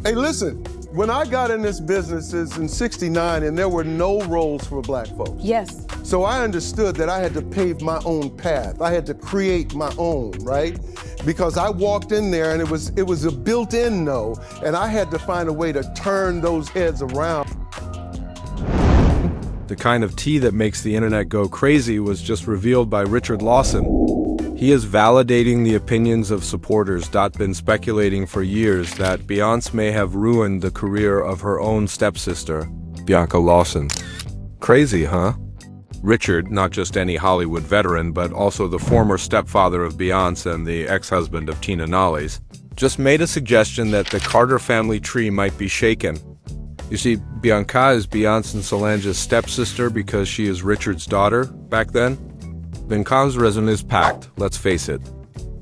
Hey, listen, when I got in this business is in '69 and there were no roles for black folks. Yes. So I understood that I had to pave my own path. I had to create my own, right? Because I walked in there and it was a built-in no, and I had to find a way to turn those heads around. The kind of tea that makes the internet go crazy was just revealed by Richard Lawson. He is validating the opinions of supporters. Been speculating for years that Beyoncé may have ruined the career of her own stepsister, Bianca Lawson. Crazy, huh? Richard, not just any Hollywood veteran, but also the former stepfather of Beyoncé and the ex-husband of Tina Nollies, just made a suggestion that the Carter family tree might be shaken. You see, Bianca is Beyoncé and Solange's stepsister because she is Richard's daughter back then. Bianca's resume is packed, let's face it.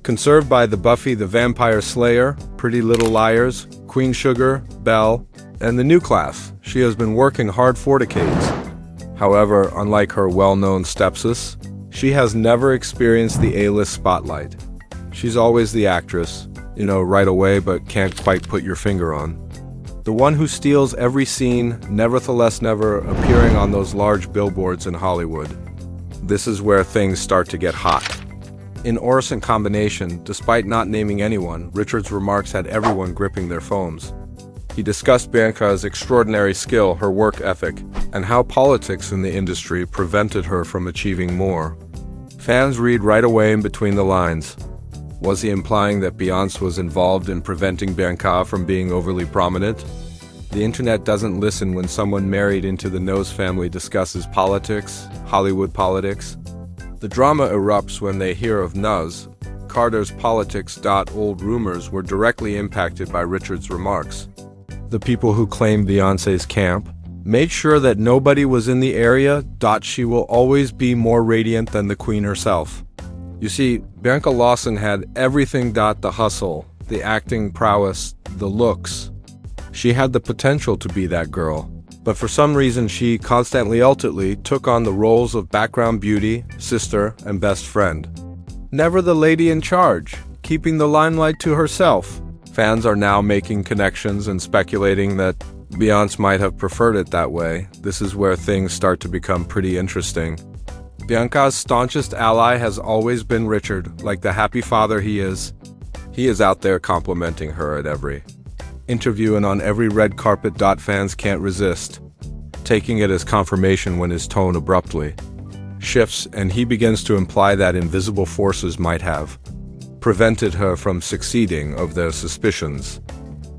Conserved by the Buffy the Vampire Slayer, Pretty Little Liars, Queen Sugar, Belle, and the new class, she has been working hard for decades. However, unlike her well-known stepsis, she has never experienced the A-list spotlight. She's always the actress, right away but can't quite put your finger on. The one who steals every scene, nevertheless never appearing on those large billboards in Hollywood. This is where things start to get hot. In Orison combination, despite not naming anyone, Richard's remarks had everyone gripping their phones. He discussed Bianca's extraordinary skill, her work ethic, and how politics in the industry prevented her from achieving more. Fans read right away in between the lines. Was he implying that Beyoncé was involved in preventing Bianca from being overly prominent? The internet doesn't listen when someone married into the Knowles family discusses politics, Hollywood politics. The drama erupts when they hear of Nuz. Carter's politics. Old rumors were directly impacted by Richard's remarks. The people who claimed Beyoncé's camp made sure that nobody was in the area. She will always be more radiant than the queen herself. You see, Bianca Lawson had everything. The hustle, the acting prowess, the looks. She had the potential to be that girl, but for some reason she constantly ultimately took on the roles of background beauty, sister, and best friend. Never the lady in charge, keeping the limelight to herself. Fans are now making connections and speculating that Beyoncé might have preferred it that way. This is where things start to become pretty interesting. Bianca's staunchest ally has always been Richard, like the happy father he is. He is out there complimenting her at every interview and on every red carpet. Fans can't resist taking it as confirmation when his tone abruptly shifts and he begins to imply that invisible forces might have prevented her from succeeding of their suspicions,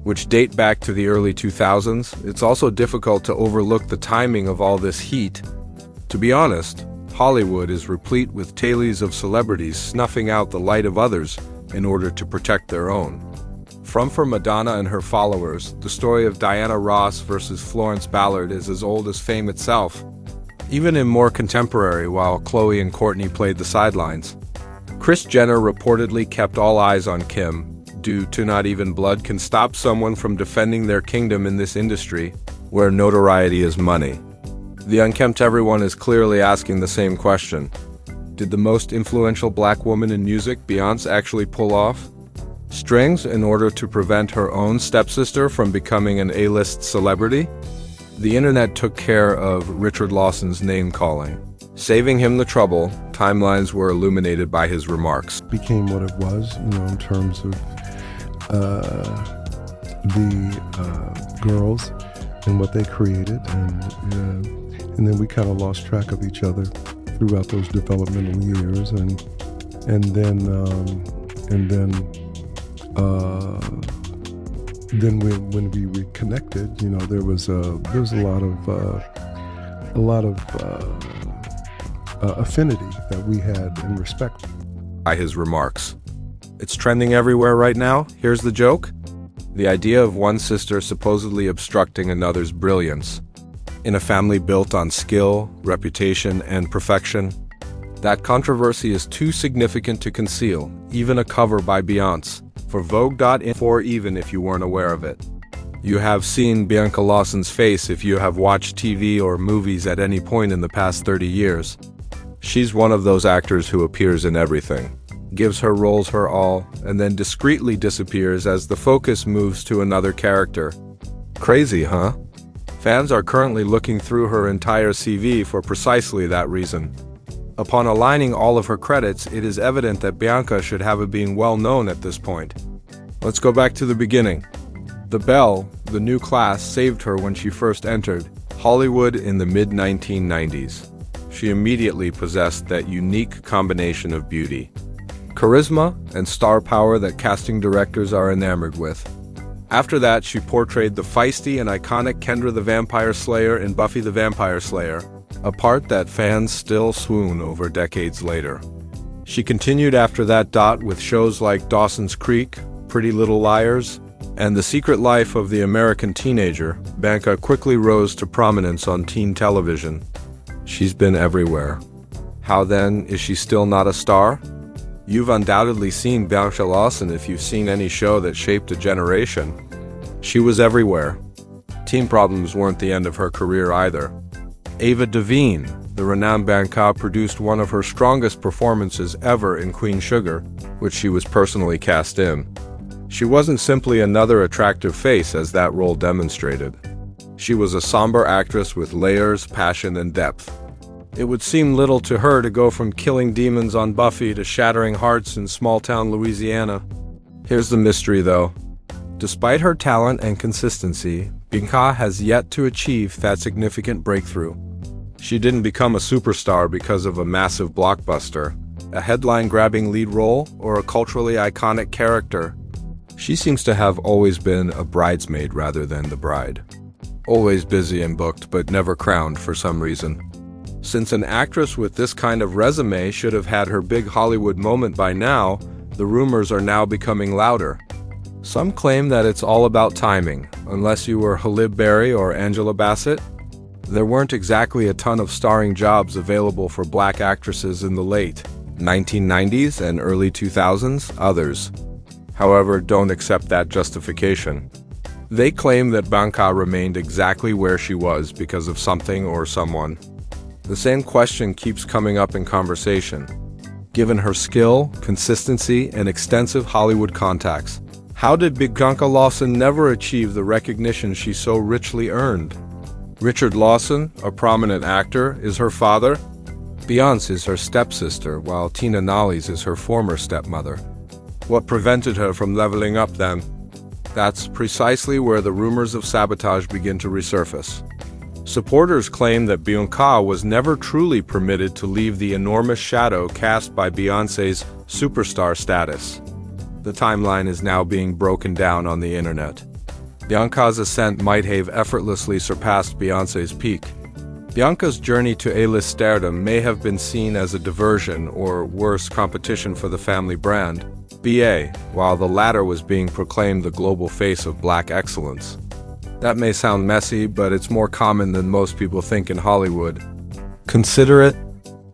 which date back to the early 2000s. It's also difficult to overlook the timing of all this heat. To be honest, Hollywood is replete with tales of celebrities snuffing out the light of others in order to protect their own. From For Madonna and her followers, the story of Diana Ross versus Florence Ballard is as old as fame itself. Even in more contemporary, while Khloe and Kourtney played the sidelines. Kris Jenner reportedly kept all eyes on Kim, due to not even blood can stop someone from defending their kingdom in this industry, where notoriety is money. The unkempt everyone is clearly asking the same question. Did the most influential black woman in music, Beyoncé, actually pull off strings in order to prevent her own stepsister from becoming an A-list celebrity? The internet took care of Richard Lawson's name-calling. Saving him the trouble, timelines were illuminated by his remarks. Became what it was, in terms of the girls and what they created, and then we kind of lost track of each other throughout those developmental years, and then when we reconnected, there was a lot of affinity that we had and respect. By his remarks. It's trending everywhere right now. Here's the joke. The idea of one sister supposedly obstructing another's brilliance. In a family built on skill, reputation, and perfection, that controversy is too significant to conceal, even a cover by Beyoncé, for Vogue.info, even if you weren't aware of it. You have seen Bianca Lawson's face if you have watched TV or movies at any point in the past 30 years. She's one of those actors who appears in everything. gives her roles her all, and then discreetly disappears as the focus moves to another character. Crazy, huh? Fans are currently looking through her entire CV for precisely that reason. Upon aligning all of her credits, it is evident that Bianca should have been well known at this point. Let's go back to the beginning. The Belle, the new class, saved her when she first entered Hollywood in the mid-1990s. She immediately possessed that unique combination of beauty, charisma, and star power that casting directors are enamored with. After that, she portrayed the feisty and iconic Kendra the Vampire Slayer in Buffy the Vampire Slayer, a part that fans still swoon over decades later. She continued after that with shows like Dawson's Creek, Pretty Little Liars, and The Secret Life of the American Teenager. Bianca quickly rose to prominence on teen television. She's been everywhere. How then is she still not a star? You've undoubtedly seen Bianca Lawson if you've seen any show that shaped a generation. She was everywhere. Teen problems weren't the end of her career either. Ava Devine, the renowned Bianca, produced one of her strongest performances ever in Queen Sugar, which she was personally cast in. She wasn't simply another attractive face, as that role demonstrated. She was a somber actress with layers, passion, and depth. It would seem little to her to go from killing demons on Buffy to shattering hearts in small-town Louisiana. Here's the mystery, though. Despite her talent and consistency, Bianca has yet to achieve that significant breakthrough. She didn't become a superstar because of a massive blockbuster, a headline-grabbing lead role, or a culturally iconic character. She seems to have always been a bridesmaid rather than the bride. Always busy and booked, but never crowned for some reason. Since an actress with this kind of resume should have had her big Hollywood moment by now, the rumors are now becoming louder. Some claim that it's all about timing. Unless you were Halle Berry or Angela Bassett, there weren't exactly a ton of starring jobs available for black actresses in the late 1990s and early 2000s. Others, however, don't accept that justification. They claim that Bianca remained exactly where she was because of something or someone. The same question keeps coming up in conversation. Given her skill, consistency, and extensive Hollywood contacts, how did Bianca Lawson never achieve the recognition she so richly earned? Richard Lawson, a prominent actor, is her father. Beyoncé is her stepsister, while Tina Nolly's is her former stepmother. What prevented her from leveling up then? That's precisely where the rumors of sabotage begin to resurface. Supporters claim that Bianca was never truly permitted to leave the enormous shadow cast by Beyoncé's superstar status. The timeline is now being broken down on the internet. Bianca's ascent might have effortlessly surpassed Beyoncé's peak. Bianca's journey to A-list stardom may have been seen as a diversion or, worse, competition for the family brand, BA, while the latter was being proclaimed the global face of black excellence. That may sound messy, but it's more common than most people think in Hollywood. Consider it.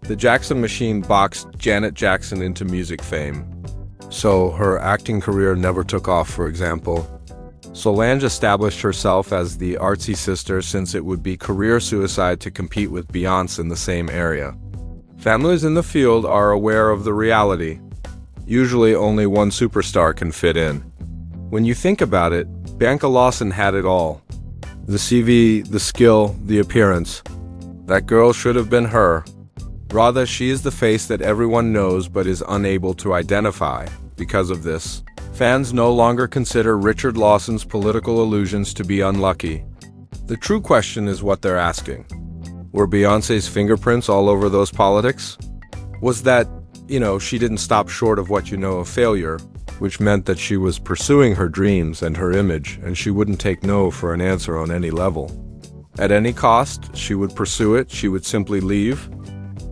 The Jackson Machine boxed Janet Jackson into music fame. So her acting career never took off, for example. Solange established herself as the artsy sister since it would be career suicide to compete with Beyoncé in the same area. Families in the field are aware of the reality. Usually only one superstar can fit in. When you think about it, Bianca Lawson had it all. The CV, the skill, the appearance. That girl should have been her. Rather, she is the face that everyone knows but is unable to identify. Because of this, fans no longer consider Richard Lawson's political allusions to be unlucky. The true question is what they're asking. Were Beyoncé's fingerprints all over those politics? Was that, she didn't stop short of of failure, which meant that she was pursuing her dreams and her image, and she wouldn't take no for an answer on any level. At any cost, she would pursue it, she would simply leave.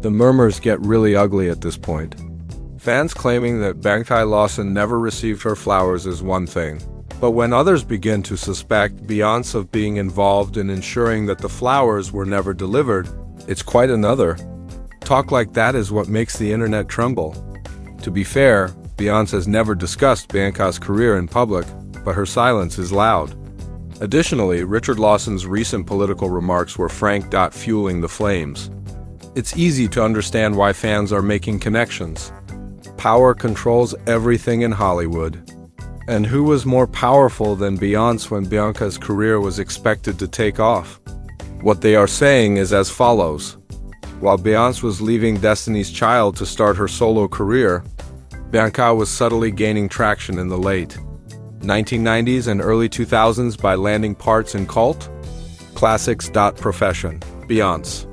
The murmurs get really ugly at this point. Fans claiming that Bianca Lawson never received her flowers is one thing, but when others begin to suspect Beyoncé of being involved in ensuring that the flowers were never delivered, it's quite another. Talk like that is what makes the internet tremble. To be fair, Beyoncé has never discussed Bianca's career in public, but her silence is loud. Additionally, Richard Lawson's recent political remarks were frank. Fueling the flames. It's easy to understand why fans are making connections. Power controls everything in Hollywood. And who was more powerful than Beyoncé when Bianca's career was expected to take off? What they are saying is as follows. While Beyoncé was leaving Destiny's Child to start her solo career, Bianca was subtly gaining traction in the late 1990s and early 2000s by landing parts in cult classics. Profession. Beyoncé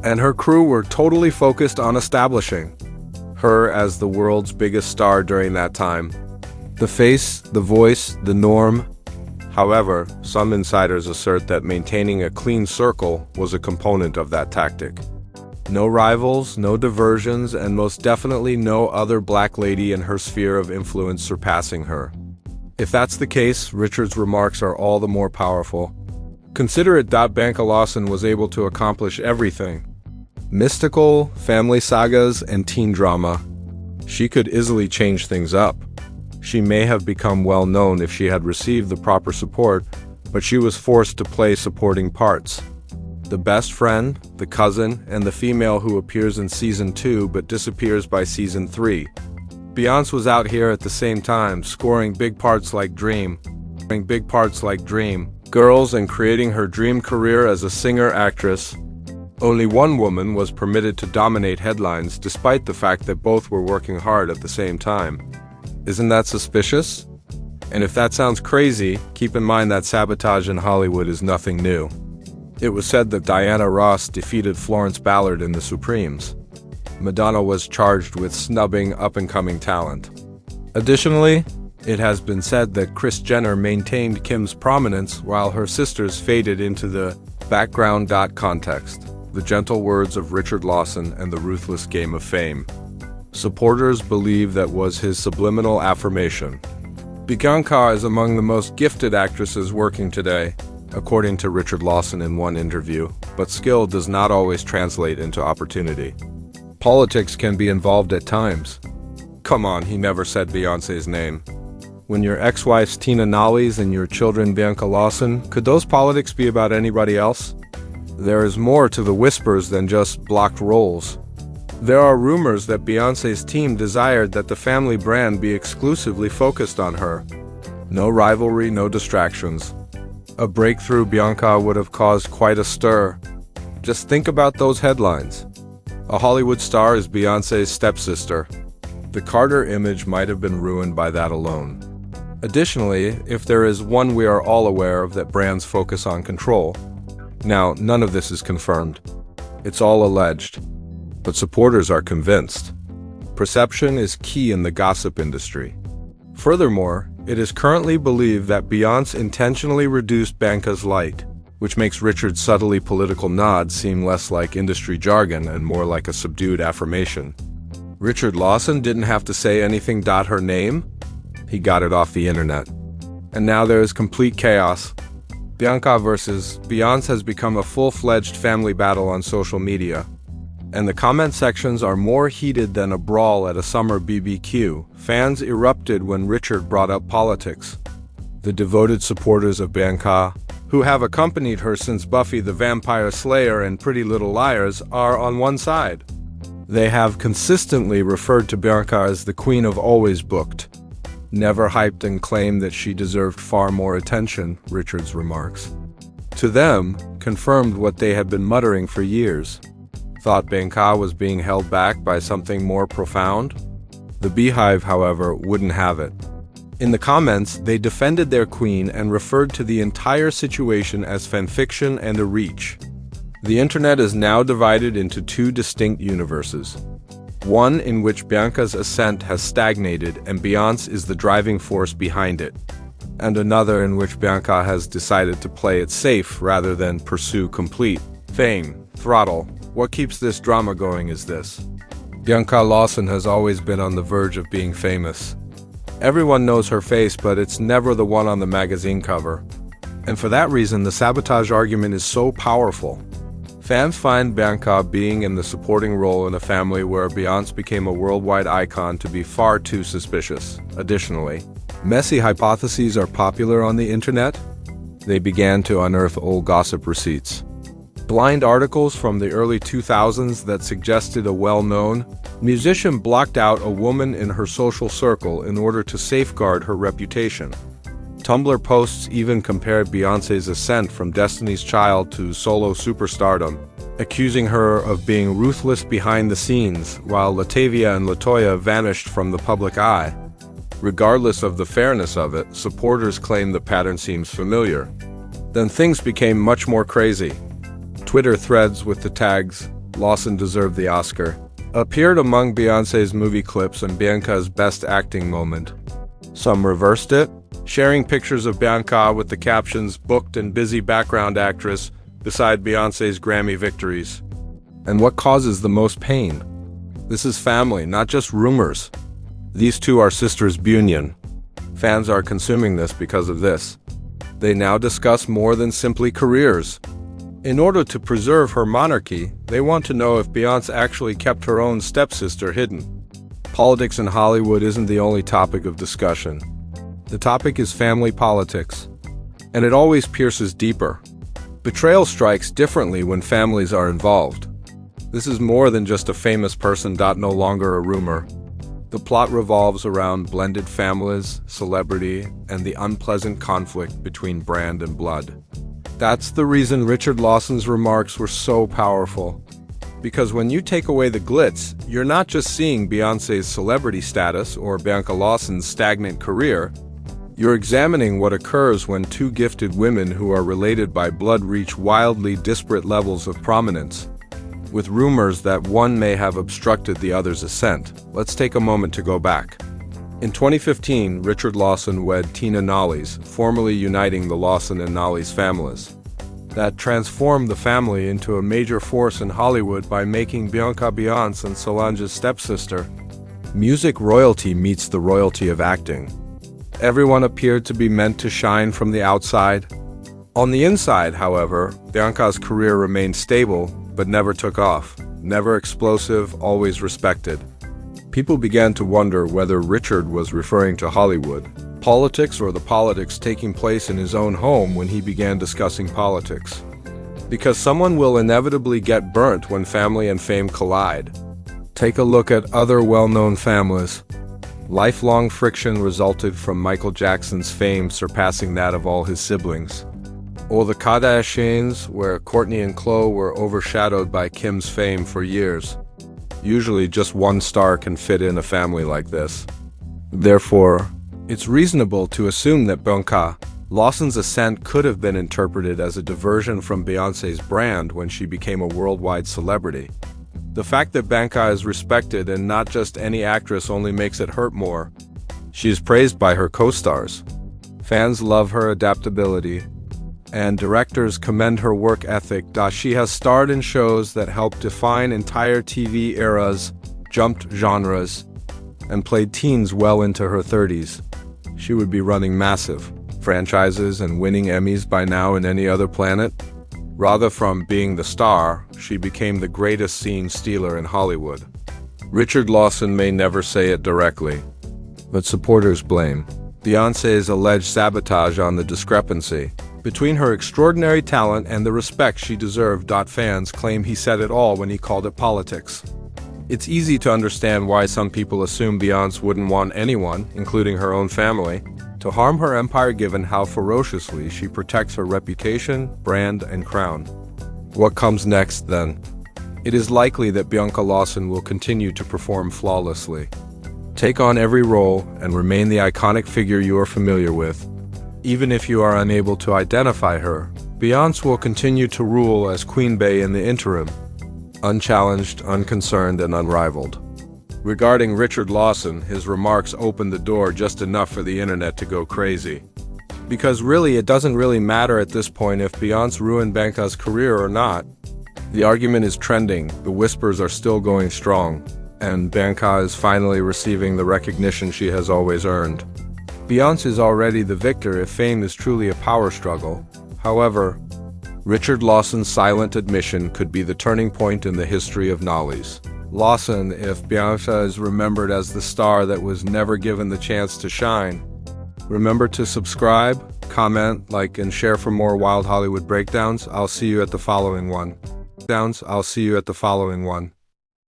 and her crew were totally focused on establishing her as the world's biggest star during that time. The face, the voice, the norm. However, some insiders assert that maintaining a clean circle was a component of that tactic. No rivals, no diversions, and most definitely no other black lady in her sphere of influence surpassing her. If that's the case, Richard's remarks are all the more powerful. Consider it that Bianca Lawson was able to accomplish everything. Mystical, family sagas, and teen drama. She could easily change things up. She may have become well known if she had received the proper support, but she was forced to play supporting parts. The best friend, the cousin, and the female who appears in season 2 but disappears by season 3. Beyoncé was out here at the same time, scoring big parts like Dream, Girls, and creating her dream career as a singer-actress. Only one woman was permitted to dominate headlines despite the fact that both were working hard at the same time. Isn't that suspicious? And if that sounds crazy, keep in mind that sabotage in Hollywood is nothing new. It was said that Diana Ross defeated Florence Ballard in The Supremes. Madonna was charged with snubbing up-and-coming talent. Additionally, it has been said that Kris Jenner maintained Kim's prominence while her sisters faded into the background. Context. The gentle words of Richard Lawson and the ruthless game of fame. Supporters believe that was his subliminal affirmation. Bianca is among the most gifted actresses working today, according to Richard Lawson in one interview, but skill does not always translate into opportunity. Politics can be involved at times. Come on, he never said Beyoncé's name. When your ex-wife's Tina Nolly's and your children Bianca Lawson, could those politics be about anybody else? There is more to the whispers than just blocked roles. There are rumors that Beyoncé's team desired that the family brand be exclusively focused on her. No rivalry, no distractions. A breakthrough Bianca would have caused quite a stir. Just think about those headlines. A Hollywood star is Beyoncé's stepsister. The Carter image might have been ruined by that alone. Additionally, if there is one we are all aware of, that brands focus on control. Now, none of this is confirmed. It's all alleged. But supporters are convinced. Perception is key in the gossip industry. Furthermore, it is currently believed that Beyoncé intentionally reduced Bianca's light, which makes Richard's subtly political nod seem less like industry jargon and more like a subdued affirmation. Richard Lawson didn't have to say anything. Her name? He got it off the internet. And now there is complete chaos. Bianca versus Beyoncé has become a full-fledged family battle on social media. And the comment sections are more heated than a brawl at a summer BBQ. Fans erupted when Richard brought up politics. The devoted supporters of Bianca, who have accompanied her since Buffy the Vampire Slayer and Pretty Little Liars, are on one side. They have consistently referred to Bianca as the queen of always booked. Never hyped and claimed that she deserved far more attention, Richard's remarks. To them, confirmed what they had been muttering for years. Thought Bianca was being held back by something more profound? The Beehive, however, wouldn't have it. In the comments, they defended their queen and referred to the entire situation as fanfiction and a reach. The internet is now divided into two distinct universes. One in which Bianca's ascent has stagnated and Beyoncé is the driving force behind it, and another in which Bianca has decided to play it safe rather than pursue complete fame. Throttle. What keeps this drama going is this. Bianca Lawson has always been on the verge of being famous. Everyone knows her face, but it's never the one on the magazine cover. And for that reason, the sabotage argument is so powerful. Fans find Bianca being in the supporting role in a family where Beyoncé became a worldwide icon to be far too suspicious. Additionally, messy hypotheses are popular on the internet. They began to unearth old gossip receipts. Blind articles from the early 2000s that suggested a well-known musician blocked out a woman in her social circle in order to safeguard her reputation. Tumblr posts even compared Beyoncé's ascent from Destiny's Child to solo superstardom, accusing her of being ruthless behind the scenes, while Latavia and Latoya vanished from the public eye. Regardless of the fairness of it, supporters claim the pattern seems familiar. Then things became much more crazy. Twitter threads with the tags, "Lawson deserved the Oscar," appeared among Beyoncé's movie clips and Bianca's best acting moment. Some reversed it, sharing pictures of Bianca with the captions "booked and busy background actress" beside Beyoncé's Grammy victories. And what causes the most pain? This is family, not just rumors. These two are sisters Bunyan. Fans are consuming this because of this. They now discuss more than simply careers. In order to preserve her monarchy, they want to know if Beyoncé actually kept her own stepsister hidden. Politics in Hollywood isn't the only topic of discussion. The topic is family politics, and it always pierces deeper. Betrayal strikes differently when families are involved. This is more than just a famous person. No longer a rumor. The plot revolves around blended families, celebrity, and the unpleasant conflict between brand and blood. That's the reason Richard Lawson's remarks were so powerful. Because when you take away the glitz, you're not just seeing Beyoncé's celebrity status or Bianca Lawson's stagnant career. You're examining what occurs when two gifted women who are related by blood reach wildly disparate levels of prominence, with rumors that one may have obstructed the other's ascent. Let's take a moment to go back. In 2015, Richard Lawson wed Tina Nollies, formally uniting the Lawson and Nollies families. That transformed the family into a major force in Hollywood by making Bianca Beyoncé and Solange's stepsister. Music royalty meets the royalty of acting. Everyone appeared to be meant to shine from the outside. On the inside, however, Bianca's career remained stable, but never took off. Never explosive, always respected. People began to wonder whether Richard was referring to Hollywood, politics, or the politics taking place in his own home when he began discussing politics. Because someone will inevitably get burnt when family and fame collide. Take a look at other well-known families. Lifelong friction resulted from Michael Jackson's fame surpassing that of all his siblings. Or the Kardashians, where Kourtney and Khloe were overshadowed by Kim's fame for years. Usually just one star can fit in a family like this. Therefore, it's reasonable to assume that Bianca Lawson's ascent could have been interpreted as a diversion from Beyoncé's brand when she became a worldwide celebrity. The fact that Bianca is respected and not just any actress only makes it hurt more. She is praised by her co-stars. Fans love her adaptability, and directors commend her work ethic. She has starred in shows that helped define entire TV eras, jumped genres, and played teens well into her 30s. She would be running massive franchises and winning Emmys by now in any other planet. Rather from being the star, she became the greatest scene stealer in Hollywood. Richard Lawson may never say it directly, but supporters blame Beyoncé's alleged sabotage on the discrepancy between her extraordinary talent and the respect she deserved. Fans claim he said it all when he called it politics. It's easy to understand why some people assume Beyoncé wouldn't want anyone, including her own family, to harm her empire given how ferociously she protects her reputation, brand, and crown. What comes next, then? It is likely that Bianca Lawson will continue to perform flawlessly, take on every role, and remain the iconic figure you are familiar with. Even if you are unable to identify her, Beyoncé will continue to rule as Queen Bey in the interim, unchallenged, unconcerned, and unrivaled. Regarding Richard Lawson, his remarks opened the door just enough for the internet to go crazy. Because really, it doesn't really matter at this point if Beyoncé ruined Bianca's career or not. The argument is trending, the whispers are still going strong, and Bianca is finally receiving the recognition she has always earned. Beyoncé is already the victor if fame is truly a power struggle. However, Richard Lawson's silent admission could be the turning point in the history of Nollies. Lawson, if Bianca is remembered as the star that was never given the chance to shine. Remember to subscribe, comment, like, and share for more wild Hollywood breakdowns. I'll see you at the following one.